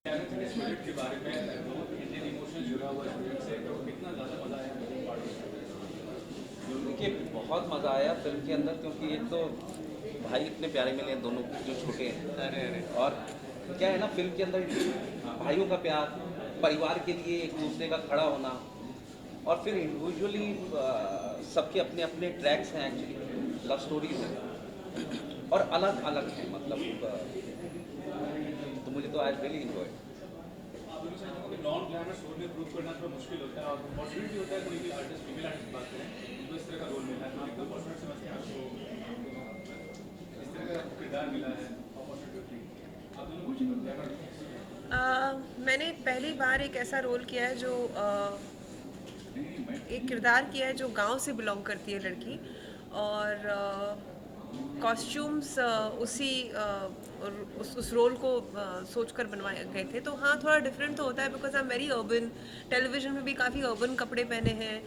Project के बारे में बहुत इंडियन इमोशन जुड़ा हुआ है प्रोजेक्ट से, तो कितना ज़्यादा मज़ा आया मुझे देखिए बहुत मज़ा आया फिल्म के अंदर, क्योंकि एक तो भाई इतने प्यारे मिले हैं दोनों जो छोटे हैं। अरे अरे और क्या है ना, फिल्म के अंदर भाइयों का प्यार, परिवार के लिए एक दूसरे का खड़ा होना, और फिर इंडिविजुअली सबके अपने अपने ट्रैक्स हैं, एक्चुअली लव स्टोरीज हैं और अलग अलग हैं, मतलब तो मुझे तो आज रियली इन्जॉय। आप दोनों से नॉन ग्लैमरस रोल में प्रूव करना थोड़ा मुश्किल होता है, और अपॉर्चुनिटी होता है कोई भी आर्टिस्ट, फीमेल आर्टिस्ट बात करें तो इस तरह का रोल मिला है, तो आपको अपॉर्चुनिटी समझते हैं आपको इस तरह का किरदार मिला है, अपॉर्चुनिटी आप दोनों कुछ ग्लैमर। मैंने पहली बार एक ऐसा रोल किया है जो एक किरदार किया है जो गांव से बिलोंग करती है लड़की, और कॉस्ट्यूम्स उसी उस रोल को सोचकर बनवाए गए थे। तो हाँ, थोड़ा डिफरेंट तो होता है because I am very urban. Television में भी काफ़ी अर्बन कपड़े पहने हैं,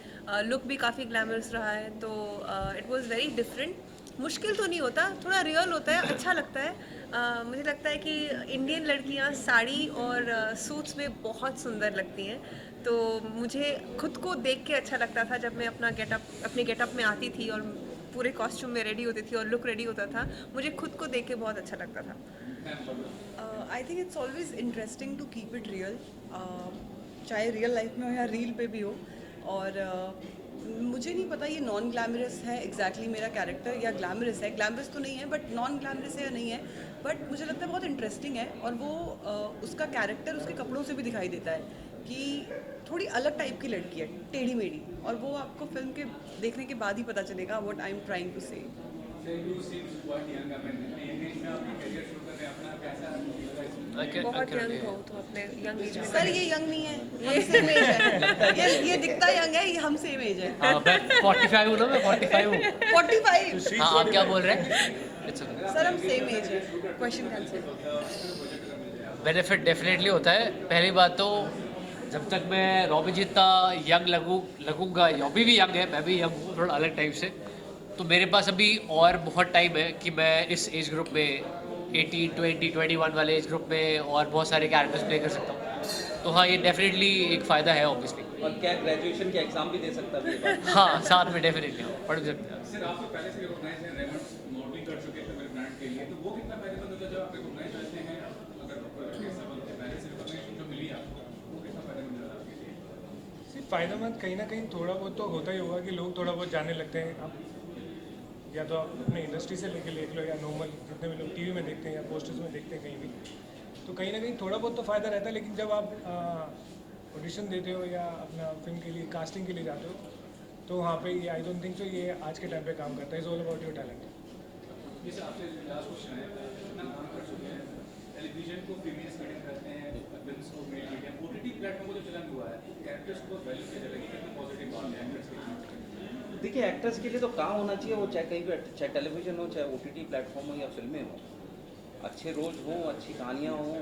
लुक भी काफ़ी ग्लैमरस रहा है, तो इट वाज वेरी डिफरेंट। मुश्किल तो नहीं होता, थोड़ा रियल होता है, अच्छा लगता है। मुझे लगता है कि इंडियन लड़कियां साड़ी और सूट्स में बहुत सुंदर लगती हैं, तो मुझे खुद को देख के अच्छा लगता था जब मैं अपने गेटअप में आती थी और पूरे कॉस्ट्यूम में रेडी होती थी और लुक रेडी होता था। मुझे खुद को देख के बहुत अच्छा लगता था। I think it's always interesting to keep it real, चाहे रियल लाइफ में हो या रील पे भी हो। और मुझे नहीं पता ये नॉन ग्लैमरस है एग्जैक्टली मेरा कैरेक्टर, या ग्लैमरस है। ग्लैमरस तो नहीं है बट नॉन ग्लैमरस है या नहीं है, बट मुझे लगता है बहुत इंटरेस्टिंग है। और वो उसका कैरेक्टर उसके कपड़ों से भी दिखाई देता है कि थोड़ी अलग टाइप की लड़की है, टेढ़ी मेढ़ी, और वो आपको फिल्म के देखने के बाद ही पता चलेगा what I am trying to say. बहुत यंग हो तो अपने यंग एज में सर ये यंग नहीं है, हम सेम एज है। ये दिखता यंग है, ये हम सेम एज है। हाँ मैं 45 हूँ ना, मैं 45 हूँ। 45। हाँ आप क्या बोल रहे हैं? It's okay. सर हम सेम एज है। Question cancel. बेनिफिट डेफिनेटली होता है। पहली बात तो जब तक मैं रॉबी जितना यंग लगूंगा, रॉबी भी यंग है, मैं भी यंग हूँ थोड़ा अलग टाइप से, तो मेरे पास अभी और बहुत टाइम है कि मैं इस एज ग्रुप में 18, 20, 21 वाले एज ग्रुप में और बहुत सारे कैरेक्टर्स प्ले कर सकता हूँ। तो हाँ, ये डेफिनेटली एक फ़ायदा है ऑब्वियसली। और क्या ग्रेजुएशन के एग्जाम भी दे सकता है ये बात? हाँ साथ में डेफिनेटली पढ़ भी सकते हैं। सर आप तो पहले से रिकॉग्नाइज हैं, रेमंड मॉडलिंग कर चुके थे मेरे ब्रांड के लिए, तो वो कितना फायदेमंद होता है जब आप रिकॉग्नाइज रहते हैं, अगर प्रोजेक्ट के सब पहले से रिकॉग्नाइजेशन जो मिली आपको, वो कितना फायदेमंद है आपके लिए? सिर्फ फ़ायदेमंद कहीं ना कहीं थोड़ा बहुत तो होता ही होगा कि लोग थोड़ा बहुत जानने लगते हैं। आप या तो आप अपने इंडस्ट्री से लेके देख लो, या नॉर्मल जितने भी लोग टीवी में देखते हैं या पोस्टर्स में देखते हैं कहीं भी, तो कहीं ना कहीं थोड़ा बहुत तो फ़ायदा रहता है। लेकिन जब आप ऑडिशन देते हो या अपना फिल्म के लिए कास्टिंग के लिए जाते हो, तो वहाँ पे ये आई डोंट थिंक सो ये आज के टाइम पे काम करता है। Is all about your talent. जैसे आपसे लास्ट क्वेश्चन है, कितना काम कर चुके हैं, टेलीविजन को फीमेल्स मीडियम करते हैं, फिल्म्स को मेल मीडियम, ओटीटी प्लेटफॉर्म को जो चलन हुआ है, कैरेक्टर्स को वैल्यू देने लगी, कितना पॉजिटिव बात है एक्टर्स के लिए? देखिए एक्टर्स के लिए तो काम होना चाहिए, वो चाहे कहीं भी, चाहे टेलीविजन हो, चाहे ओटीटी प्लेटफॉर्म हो या फिल्में हो, अच्छे रोल्स हों, अच्छी कहानियाँ हों,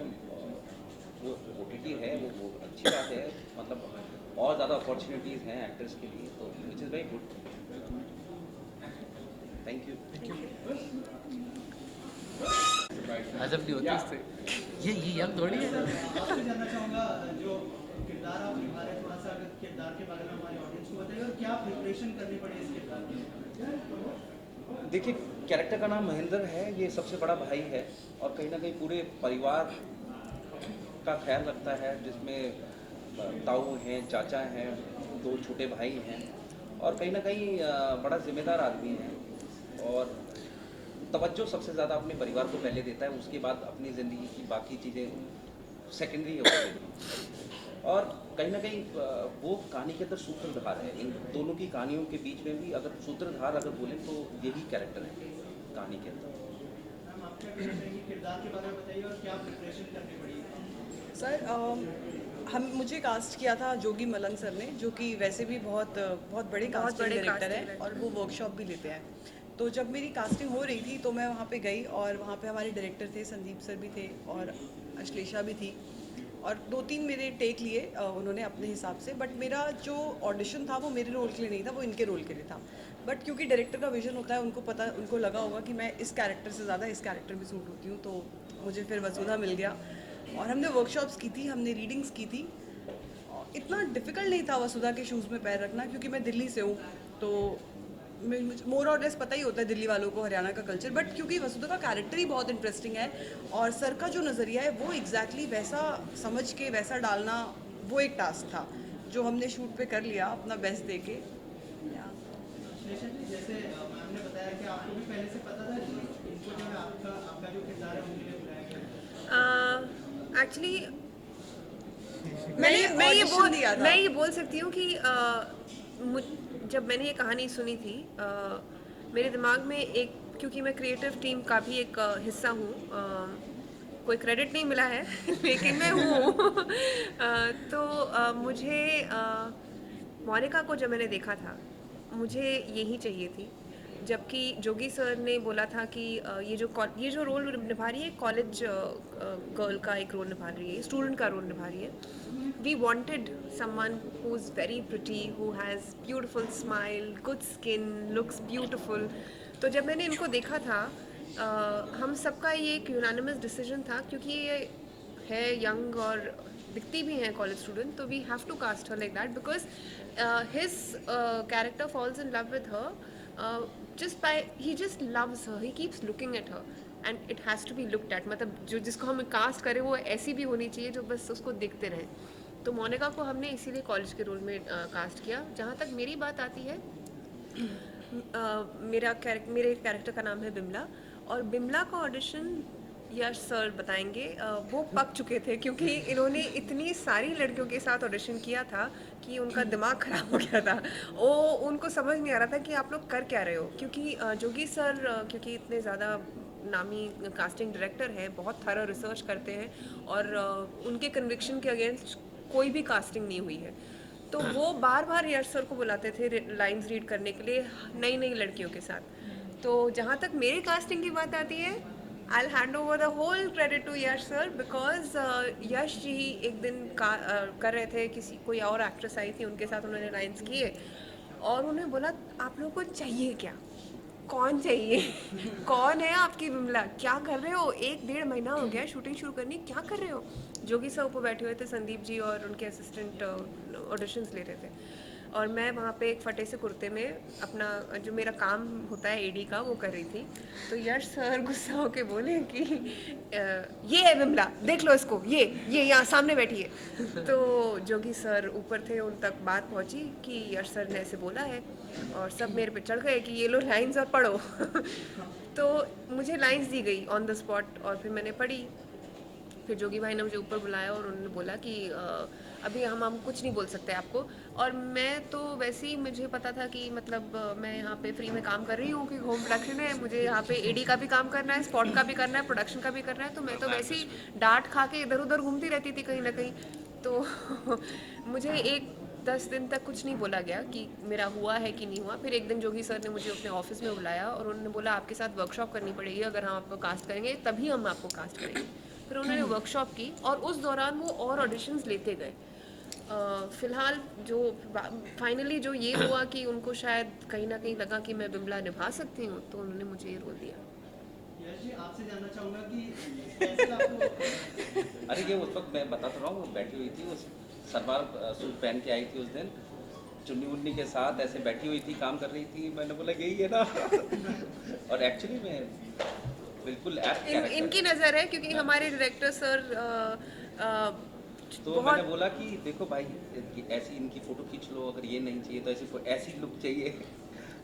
वो ओटीटी है वो अच्छी बात है। मतलब और ज़्यादा अपॉर्चुनिटीज़ हैं एक्टर्स के लिए, तो which is very good. Thank you. हजम नहीं होती इससे। ये यंग थोड़ी है। आपसे जानना चाहूँगा, जो किरदार आप निभा रहे हैं, थोड़ा सा अगर किरदार के बारे में हमारे ऑडियंस को बताइए, और क्या प्रिपरेशन करनी पड़ी इस किरदार की? देखिए कैरेक्टर का नाम महेंद्र है, ये सबसे बड़ा भाई है और कहीं ना कहीं पूरे परिवार का ख्याल रखता है, जिसमें ताऊ हैं, चाचा हैं, 2 छोटे भाई हैं, और कहीं ना कहीं बड़ा जिम्मेदार आदमी है, और तवज्जो सबसे ज़्यादा अपने परिवार को पहले देता है, उसके बाद अपनी ज़िंदगी की बाकी चीज़ें सेकेंडरी होती हैं। और कहीं ना कहीं वो कहानी के अंदर सूत्रधार है। इन दोनों की कहानियों के बीच में भी अगर सूत्रधार अगर बोलें तो यही कैरेक्टर है कहानी के अंदर। मैम आप क्या कहना चाहेंगे, किरदार के बारे में बताइए और क्या प्रिपरेशन करनी पड़ी? सर मुझे कास्ट किया था जोगी मलन सर ने, जो कि वैसे भी बहुत बहुत बड़े कास्टिंग डायरेक्टर हैं और वो वर्कशॉप भी लेते हैं। तो जब मेरी कास्टिंग हो रही थी तो मैं वहाँ पे गई, और वहाँ पे हमारे डायरेक्टर थे, संदीप सर भी थे और अश्लेषा भी थी, और 2-3 मेरे टेक लिए उन्होंने अपने हिसाब से। बट मेरा जो ऑडिशन था वो मेरे रोल के लिए नहीं था, वो इनके रोल के लिए था। बट क्योंकि डायरेक्टर का विजन होता है, उनको लगा होगा कि मैं इस कैरेक्टर से ज़्यादा इस कैरेक्टर में सूट होती हूँ, तो मुझे फिर वसूधा मिल गया। और हमने वर्कशॉप्स की थी, हमने रीडिंग्स की थी। और इतना डिफ़िकल्ट नहीं था वसुधा के शूज़ में पैर रखना, क्योंकि मैं दिल्ली से हूँ, तो मोर और लेस पता ही होता है दिल्ली वालों को हरियाणा का कल्चर। बट क्योंकि वसुधा का कैरेक्टर ही बहुत इंटरेस्टिंग है और सर का जो नज़रिया है वो एग्जैक्टली वैसा समझ के वैसा डालना, वो एक टास्क था जो हमने शूट पे कर लिया अपना बेस्ट दे के। शेषन जी, जैसे मैम ने बताया कि आपको भी पहले से पता था कि इनको जो है आपका जो किरदार है उनके लिए बुलाया गया? एक्चुअली मैंने audition दिया था। मैं ये बोल सकती हूँ कि जब मैंने ये कहानी सुनी थी, मेरे दिमाग में एक, क्योंकि मैं क्रिएटिव टीम का भी एक हिस्सा हूँ, कोई क्रेडिट नहीं मिला है लेकिन मैं हूँ तो मुझे मोनिका को जब मैंने देखा था, मुझे यही चाहिए थी। जबकि जोगी सर ने बोला था कि ये जो रोल निभा रही है, कॉलेज गर्ल का एक रोल निभा रही है, स्टूडेंट का रोल निभा रही है। We wanted someone who is very pretty, who has beautiful smile, good skin, looks beautiful. तो जब मैंने इनको देखा था, हम सबका ये एक यूनानिमस डिसीजन था, क्योंकि ये है यंग और दिखती भी हैं कॉलेज स्टूडेंट, तो we have to cast her like that, because his character falls in love with her just by he just loves her, he keeps looking at her and it has to be looked at। मतलब जो जिसको हम cast करें वो ऐसी भी होनी चाहिए जो बस उसको देखते रहें। तो मोनिका को हमने इसीलिए कॉलेज के रोल में कास्ट किया। जहाँ तक मेरी बात आती है, मेरे कैरेक्टर का नाम है बिमला, और बिमला का ऑडिशन यश सर बताएंगे। वो पक चुके थे, क्योंकि इन्होंने इतनी सारी लड़कियों के साथ ऑडिशन किया था कि उनका दिमाग ख़राब हो गया था। उनको समझ नहीं आ रहा था कि आप लोग कर क्या रहे हो, क्योंकि जोगी सर क्योंकि इतने ज़्यादा नामी कास्टिंग डायरेक्टर हैं, बहुत थॉरो रिसर्च करते हैं, और उनके कन्विक्शन के अगेंस्ट कोई भी कास्टिंग नहीं हुई है। तो वो बार बार यश सर को बुलाते थे लाइंस रीड करने के लिए नई नई लड़कियों के साथ। तो जहाँ तक मेरी कास्टिंग की बात आती है, I'll hand over the whole credit to Yash sir, because Yash ji एक दिन कर रहे थे, कोई और एक्ट्रेस आई थी, उनके साथ उन्होंने लाइन्स किए और उन्हें बोला आप लोगों को चाहिए क्या, कौन चाहिए कौन है आपकी बिमला, क्या कर रहे हो, 1-1.5 महीना हो गया शूटिंग शुरू करनी, क्या कर रहे हो। जोगी सर ऊपर बैठे हुए थे, संदीप जी और उनके असिस्टेंट ऑडिशंस ले रहे थे, और मैं वहाँ पे एक फटे से कुर्ते में अपना जो मेरा काम होता है एडी का वो कर रही थी। तो यश सर गुस्सा होके बोले कि ये है बिमला, देख लो इसको, ये यहाँ सामने बैठी है। तो जोगी सर ऊपर थे, उन तक बात पहुँची कि यश सर ने ऐसे बोला है, और सब मेरे पे चढ़ गए कि ये लो लाइंस और पढ़ो तो मुझे लाइंस दी गई ऑन द स्पॉट, और फिर मैंने पढ़ी। फिर जोगी भाई ने मुझे ऊपर बुलाया और उन्होंने बोला कि अभी हम कुछ नहीं बोल सकते आपको। और मैं तो वैसे ही, मुझे पता था कि मतलब मैं यहाँ पे फ्री में काम कर रही हूँ, कि होम प्रोडक्शन है, मुझे यहाँ पे एडी का भी काम करना है, स्पॉट का भी करना है, प्रोडक्शन का भी करना है। तो मैं तो वैसे ही डांट खा के इधर उधर घूमती रहती थी कहीं ना कहीं। तो मुझे 10 दिन तक कुछ नहीं बोला गया कि मेरा हुआ है कि नहीं हुआ। फिर एक दिन जोगी सर ने मुझे अपने ऑफिस में बुलाया और उन्होंने बोला आपके साथ वर्कशॉप करनी पड़ेगी, अगर हम आपको कास्ट करेंगे तभी हम आपको कास्ट करेंगे। फिर उन्होंने वर्कशॉप की और उस दौरान वो और ऑडिशंस लेते गए। फ़िलहाल जो फाइनली जो ये हुआ कि उनको शायद कहीं ना कहीं लगा कि मैं बिमला निभा सकती हूँ, तो उन्होंने मुझे ये रोल दिया। यश जी, आपसे जानना चाहूँगा कि स्पेशल आपको अरे ये उस वक्त मैं बता तो रहा हूँ, वो बैठी हुई थी, उस सलवार सूट पहन के आई थी उस दिन, चुन्नी उन्नी के साथ ऐसे बैठी हुई थी, काम कर रही थी। मैंने बोला यही है ना और एक्चुअली मैं बिल्कुल इनकी नज़र है, क्योंकि हमारे डायरेक्टर सर तो मैंने बोला कि देखो भाई, ऐसी इनकी फ़ोटो खींच लो, अगर ये नहीं चाहिए तो ऐसी लुक चाहिए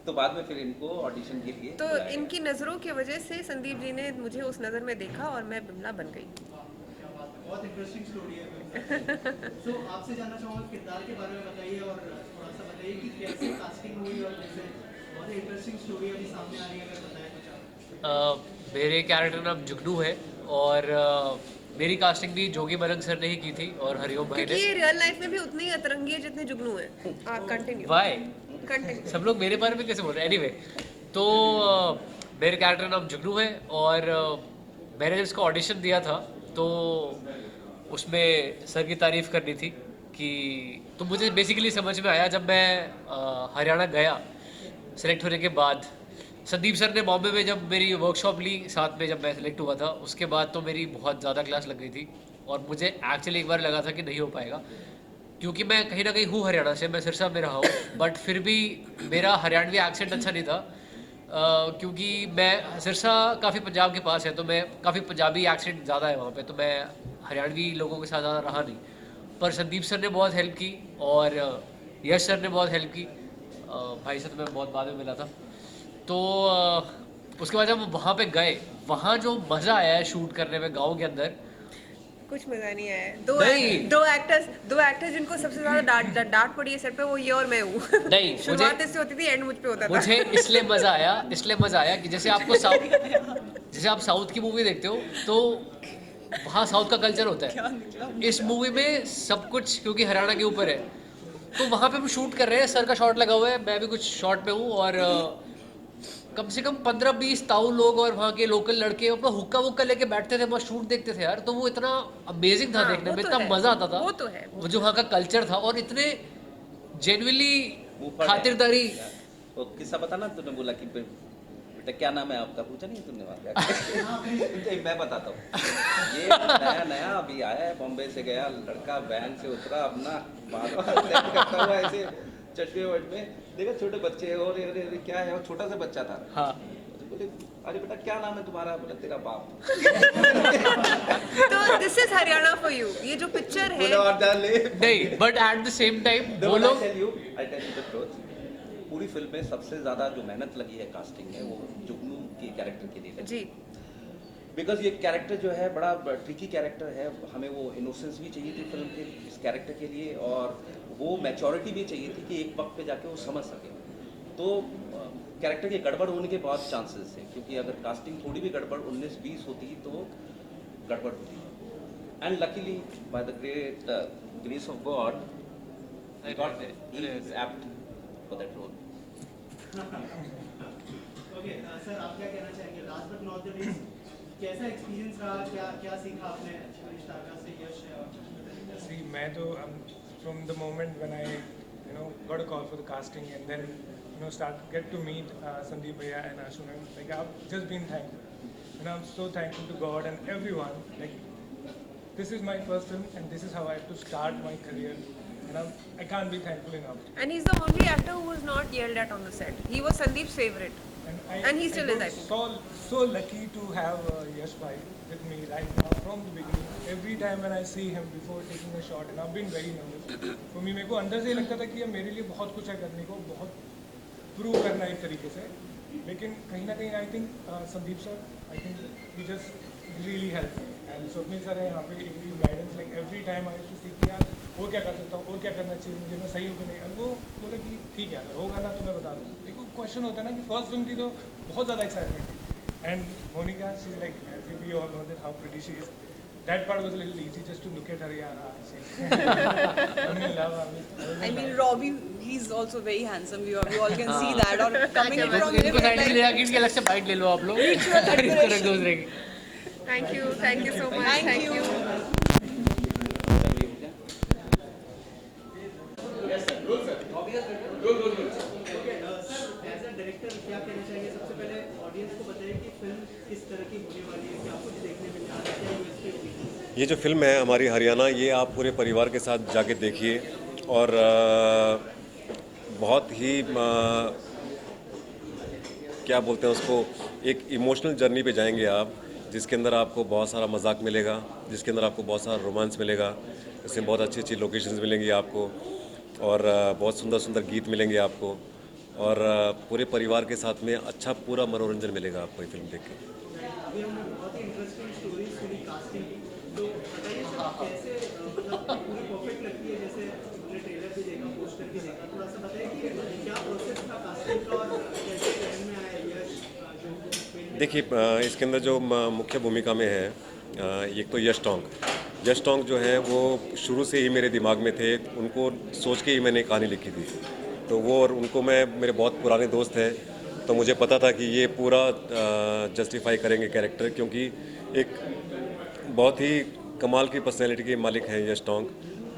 तो बाद में फिर इनको ऑडिशन के लिए तो इनकी नज़रों की वजह से संदीप जी ने मुझे उस नज़र में देखा और मैं बिमला बन गई। बहुत इंटरेस्टिंग स्टोरी है। तो आपसे जानना चाहूँगा किरदार के बारे में बताइए, और थोड़ा सा बताइए कि कैसे कास्टिंग हुई, और जैसे बहुत ही इंटरेस्टिंग स्टोरी अभी सामने आ रही है, अगर बताएं कुछ आप। मेरे कैरेक्टर नाम जुगनू है, और मेरी कास्टिंग भी जोगी मलंग सर ने ही की थी और हरिओम भाई क्योंकि ने। ये रियल लाइफ में भी उतने ही अतरंगी है जितने जुगनू है। कंटिन्यू वाई कंटिन्यू। सब लोग मेरे बारे में कैसे बोल रहे हैं। एनीवे, तो मेरे कैरेक्टर नाम जुगनू है, और मैंने जब इसका ऑडिशन दिया था तो उसमें सर की तारीफ़ करनी थी कि, तो मुझे बेसिकली समझ में आया जब मैं हरियाणा गया सेलेक्ट होने के बाद। संदीप सर ने बॉम्बे में जब मेरी वर्कशॉप ली, साथ में जब मैं सेलेक्ट हुआ था, उसके बाद तो मेरी बहुत ज़्यादा क्लास लग गई थी। और मुझे एक्चुअली एक बार लगा था कि नहीं हो पाएगा, क्योंकि मैं कहीं ना कहीं हूँ हरियाणा से, मैं सिरसा में रहा हूँ, बट फिर भी मेरा हरियाणवी एक्सेंट अच्छा नहीं था। क्योंकि मैं सिरसा काफ़ी पंजाब के पास है, तो मैं काफ़ी पंजाबी एक्सेंट ज़्यादा है वहाँ पे, तो मैं हरियाणवी लोगों के साथ ज़्यादा रहा नहीं। पर संदीप सर ने बहुत हेल्प की और यश सर ने बहुत हेल्प की। भाई से तो मैं बहुत बाद में मिला था। तो उसके बाद जब हम वहाँ पे गए, वहाँ जो मज़ा आया है शूट करने में गाँव के अंदर, कुछ मजा नहीं आया है। नहीं। दो एक्टर्स जिनको सबसे ज्यादा डांट पड़ी है सेट पे, वो ये और मैं हूँ। नहीं, शुरुआत इससे होती थी, एंड मुझ पे होता था। मुझे इसलिए मज़ा आया कि जैसे आप साउथ की मूवी देखते हो तो वहाँ साउथ का कल्चर होता है। इस मूवी में सब कुछ क्योंकि हरियाणा के ऊपर है, तो वहाँ पे हम शूट कर रहे हैं, सर का शॉट लगा हुआ है, मैं भी कुछ शॉट पे हूँ, और कम से कम 15-20 ताऊ लोग और वहाँ के लोकल लड़के अपना हुक्का वुक्का लेके बैठते थे, वहाँ शूट देखते थे यार। तो वो इतना अमेजिंग था हाँ, देखने वो में, तो इतना है, मज़ा आता था। वो तो है, वो जो वहाँ का कल्चर था, और इतने जेन्युइनली ऊपर खातिरदारी। वो किस्सा बताना, तूने बोला कि बेटा क्या नाम है आपका, पूछा नहीं तुमने वहाँ क्या? मैं बताता हूँ। ये नया अभी आया है, बॉम्बे से गया लड़का, वैन से उतरा, अपना बाल करता हुआ ऐसे चश्मे वट में देखा, छोटे बच्चे और अरे क्या है, और छोटा सा बच्चा था। हाँ, तो बोले अरे बेटा क्या नाम है तुम्हारा? बोला तेरा बाप। तो this is Haryana for you. ये जो पिक्चर है, बोला और डाल ले। नहीं, but at the same time वो लोग, I tell you the truth, पूरी फिल्म में सबसे ज्यादा जो मेहनत लगी है कास्टिंग में, वो जुगनू के कैरेक्टर के लिए लगी। जी, बिकॉज ये कैरेक्टर जो है बड़ा ट्रिकी कैरेक्टर है, हमें वो इनोसेंस भी चाहिए थी फिल्म के इस कैरेक्टर के लिए, और वो मैच्योरिटी भी चाहिए थी कि एक वक्त पे जाके वो समझ सके। तो कैरेक्टर के गड़बड़ होने के बहुत चांसेस थे, क्योंकि अगर कास्टिंग थोड़ी भी गड़बड़ 19-20 होती तो गड़बड़ होती। And luckily by the great grace of God he is apt for that role. Okay sir, आप क्या कहना चाहेंगे? Last but not the least, कैसा एक्सपीरियंस रहा, क्या सीखा आपने रिश्ता से यश? See, मैं तो from the moment when I got a call for the casting and then get to meet Sandeep Bhaiya and Ashu ma'am, like I've just been thankful, and I'm so thankful to God and everyone. Like this is my first film and this is how I have to start my career, and I can't be thankful enough. and he's the only actor who was not yelled at on the set. He was Sandeep's favorite. And he still is, I think. So lucky to have Yash Bhai with me right now from the beginning. Every time when I see him before taking a shot, and I've been very nervous. For me, मेरे को अंदर से लगता था कि ये मेरे लिए बहुत कुछ है करने को, बहुत प्रूव करना एक तरीके से. लेकिन कहीं ना कहीं I think Sandeep sir, I think he just really helped me. And Swapnil sir है यहाँ पे, every guidance, like every time I used to see कि यार वो क्या कर सकता हूँ, और क्या करना चाहिए मुझे, मैं सही हूँ कि नहीं. और वो बोले कि ठीक है, अगर होगा ना तो मैं बता दूँ. एक क्वेश्चन होता है ना कि फर्स्ट फिल्म थी तो बहुत ज़्यादा एक्साइटमेंट थी. And Monica, she is like, as we all know that how pretty she is. That part was a little easy just to look at her. Yeah, I'm in love. I mean, Robbie, he's also very handsome. We all can see that. Or coming in from him, इनको side में ले like, जाके इनके अलग से bite ले लो आप लोग। Each your इसको रख decoration. दो उस रहेगी। Thank you so much. Thank you. Sir, as a director क्या कहना चाहिए? सबसे पहले ऑडियंस को बताइए कि फिल्म किस तरह की होने वाली है, क्या कुछ देखने में क्या यूएसपी होगी? ये जो फिल्म है हमारी हरियाणा, ये आप पूरे परिवार के साथ जाके देखिए, और बहुत ही क्या बोलते हैं उसको, एक इमोशनल जर्नी पे जाएंगे आप, जिसके अंदर आपको बहुत सारा मजाक मिलेगा, जिसके अंदर आपको बहुत सारा रोमांस मिलेगा, इसमें बहुत अच्छी अच्छी लोकेशंस मिलेंगी आपको, और बहुत सुंदर सुंदर गीत मिलेंगे आपको, और पूरे परिवार के साथ में अच्छा पूरा मनोरंजन मिलेगा आपको ये फिल्म देख के। अभी हमने बहुत ही इंटरेस्टिंग स्टोरी सुनी कास्टिंग की, तो बताइए सर कैसे, मतलब पूरी परफेक्ट लगती है? जैसे हमने ट्रेलर भी देखा, पोस्टर भी देखा, थोड़ा सा बताइए कि क्या प्रोसेस था कास्टिंग का और कैसे ट्रेन में आया यश जो? देखिए, इसके अंदर जो मुख्य भूमिका में है, एक तो यश टोंग जो है वो शुरू से ही मेरे दिमाग में थे, उनको सोच के ही मैंने कहानी लिखी थी। तो वो, और उनको मेरे बहुत पुराने दोस्त हैं, तो मुझे पता था कि ये पूरा जस्टिफाई करेंगे कैरेक्टर, क्योंकि एक बहुत ही कमाल की पर्सनैलिटी के मालिक हैं यश टोंग।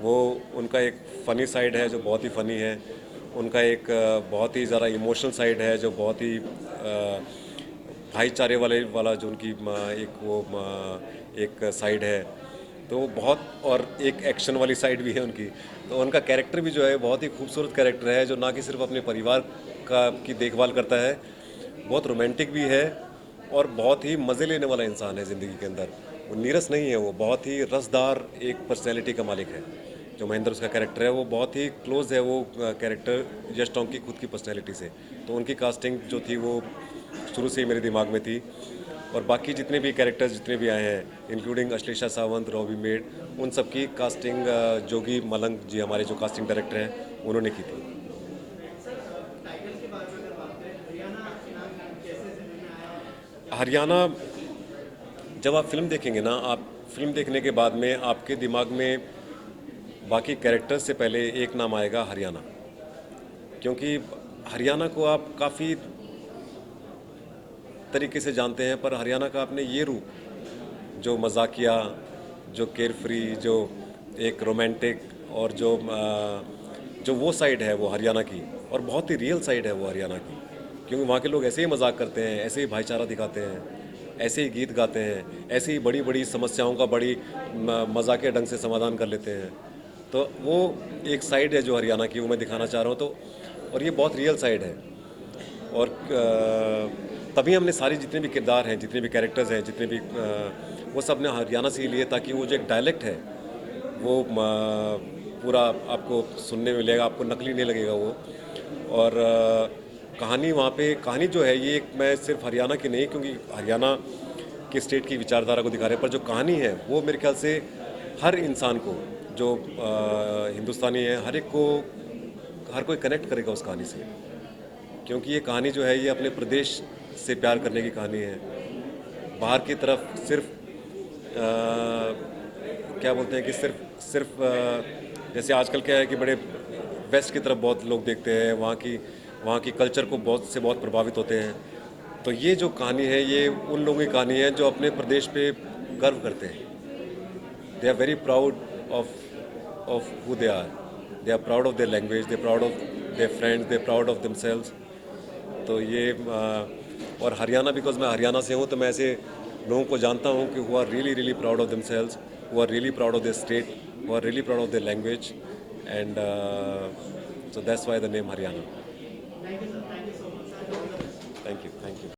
वो, उनका एक फ़नी साइड है जो बहुत ही फ़नी है, उनका एक बहुत ही ज़्यादा इमोशनल साइड है जो बहुत ही भाईचारे वाला जो उनकी एक साइड है, तो वो बहुत, और एक एक्शन वाली साइड भी है उनकी, तो उनका कैरेक्टर भी जो है बहुत ही खूबसूरत कैरेक्टर है, जो ना कि सिर्फ अपने परिवार की देखभाल करता है, बहुत रोमांटिक भी है और बहुत ही मज़े लेने वाला इंसान है ज़िंदगी के अंदर। वो नीरस नहीं है, वो बहुत ही रसदार एक पर्सनैलिटी का मालिक है। जो महेंद्र उसका कैरेक्टर है वो बहुत ही क्लोज है वो कैरेक्टर यश टोंग की खुद की पर्सनैलिटी से। तो उनकी कास्टिंग जो थी वो शुरू से ही मेरे दिमाग में थी, और बाकी जितने भी कैरेक्टर्स जितने भी आए हैं including Ashlesha Sawant, Robbie made, उन सब की कास्टिंग जोगी मलंग जी हमारे जो कास्टिंग डायरेक्टर हैं उन्होंने की थी। टाइटल के बारे में अगर बात करें, हरियाणा नाम कैसे ज़हन में आया? हरियाणा, जब आप फिल्म देखेंगे ना, आप फिल्म देखने के बाद में आपके दिमाग में बाकी कैरेक्टर्स से पहले एक नाम आएगा हरियाणा, क्योंकि हरियाणा को आप काफ़ी तरीके से जानते हैं, पर हरियाणा का आपने ये रूप जो मजाकिया, जो केयरफ्री, जो एक रोमांटिक, और जो वो साइड है वो हरियाणा की, और बहुत ही रियल साइड है वो हरियाणा की, क्योंकि वहाँ के लोग ऐसे ही मजाक करते हैं, ऐसे ही भाईचारा दिखाते हैं, ऐसे ही गीत गाते हैं, ऐसे ही बड़ी बड़ी समस्याओं का बड़ी मजाकिया ढंग से समाधान कर लेते हैं। तो वो एक साइड है जो हरियाणा की, वो मैं दिखाना चाह रहा हूँ। तो और ये बहुत रियल साइड है, और तभी हमने सारी जितने भी किरदार हैं, जितने भी कैरेक्टर्स हैं, जितने भी वो सब ने हरियाणा से ही लिए, ताकि वो जो एक डायलेक्ट है वो पूरा आपको सुनने में मिलेगा, आपको नकली नहीं लगेगा वो। और कहानी वहाँ पे, कहानी जो है ये एक, मैं सिर्फ हरियाणा की नहीं, क्योंकि हरियाणा के स्टेट की विचारधारा को दिखा रहे हैं, पर जो कहानी है वो मेरे ख्याल से हर इंसान को, जो हिंदुस्तानी है, हर कोई कनेक्ट करेगा उस कहानी से, क्योंकि ये कहानी जो है ये अपने प्रदेश से प्यार करने की कहानी है। बाहर की तरफ सिर्फ क्या बोलते हैं कि सिर्फ जैसे आजकल क्या है कि बड़े वेस्ट की तरफ बहुत लोग देखते हैं, वहाँ की कल्चर को बहुत प्रभावित होते हैं। तो ये जो कहानी है ये उन लोगों की कहानी है जो अपने प्रदेश पे गर्व करते हैं। They are very proud of who they are proud of their language, they proud of their friends, they proud of themselves. तो ये और हरियाणा, बिकॉज मैं हरियाणा से हूँ, तो मैं ऐसे लोगों को जानता हूँ कि who are really proud of themselves, who are really proud of their state, who are really proud of their language, and so that's why the name Haryana. Thank you sir, thank you so much. Thank you.